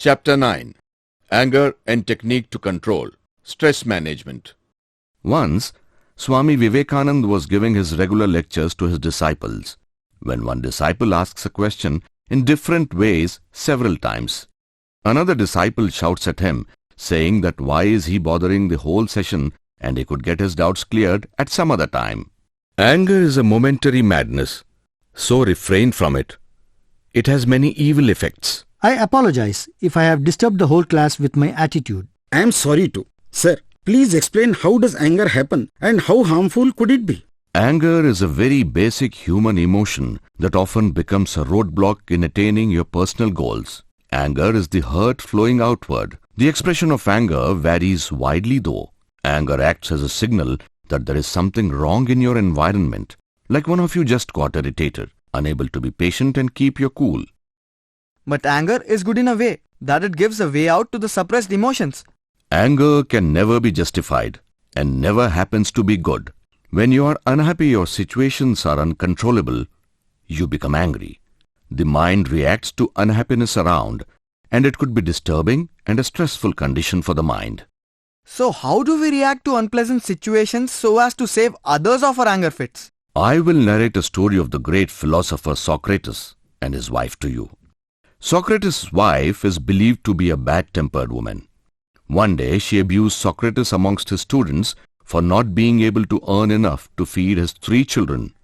Chapter 9. Anger and Technique to Control. Stress Management. Once, Swami Vivekananda was giving his regular lectures to his disciples, when one disciple asks a question in different ways several times. Another disciple shouts at him, saying that why is he bothering the whole session and he could get his doubts cleared at some other time. Anger is a momentary madness, so refrain from it. It has many evil effects. I apologize if I have disturbed the whole class with my attitude. I am sorry to. Sir, please explain how does anger happen and how harmful could it be? Anger is a very basic human emotion that often becomes a roadblock in attaining your personal goals. Anger is the hurt flowing outward. The expression of anger varies widely though. Anger acts as a signal that there is something wrong in your environment, like one of you just got irritated, unable to be patient and keep your cool. But anger is good in a way that it gives a way out to the suppressed emotions. Anger can never be justified and never happens to be good. When you are unhappy or situations are uncontrollable, you become angry. The mind reacts to unhappiness around, and it could be disturbing and a stressful condition for the mind. So how do we react to unpleasant situations so as to save others of our anger fits? I will narrate a story of the great philosopher Socrates and his wife to you. Socrates' wife is believed to be a bad-tempered woman. One day she abused Socrates amongst his students for not being able to earn enough to feed his 3 children,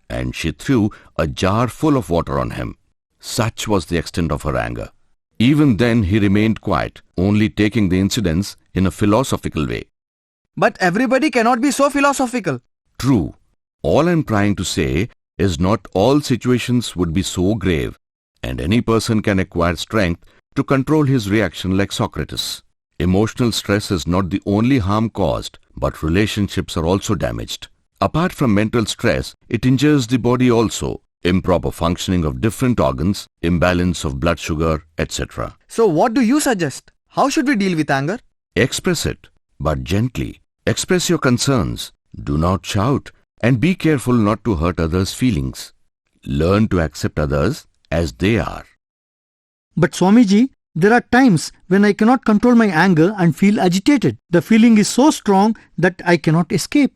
and she threw a jar full of water on him. Such was the extent of her anger. Even then he remained quiet, only taking the incidents in a philosophical way. But everybody cannot be so philosophical. True. All I am trying to say is not all situations would be so grave, and any person can acquire strength to control his reaction like Socrates. Emotional stress is not the only harm caused, but relationships are also damaged. Apart from mental stress, it injures the body also. Improper functioning of different organs, imbalance of blood sugar, etc. So what do you suggest? How should we deal with anger? Express it, but gently. Express your concerns. Do not shout, and be careful not to hurt others' feelings. Learn to accept others as they are. But Swamiji, there are times when I cannot control my anger and feel agitated. The feeling is so strong that I cannot escape.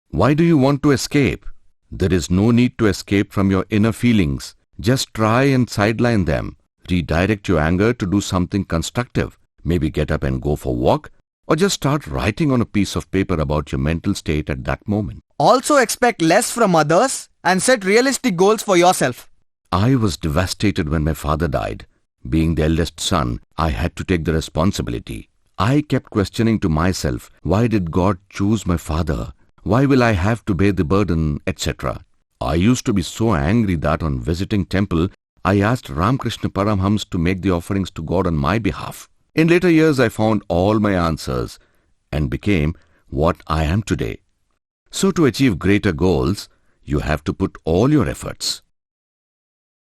Why do you want to escape? There is no need to escape from your inner feelings. Just try and sideline them. Redirect your anger to do something constructive. Maybe get up and go for a walk, or just start writing on a piece of paper about your mental state at that moment. Also expect less from others and set realistic goals for yourself. I was devastated when my father died. Being the eldest son, I had to take the responsibility. I kept questioning to myself, why did God choose my father? Why will I have to bear the burden, etc. I used to be so angry that on visiting temple, I asked Ramakrishna Paramhams to make the offerings to God on my behalf. In later years, I found all my answers and became what I am today. So to achieve greater goals, you have to put all your efforts.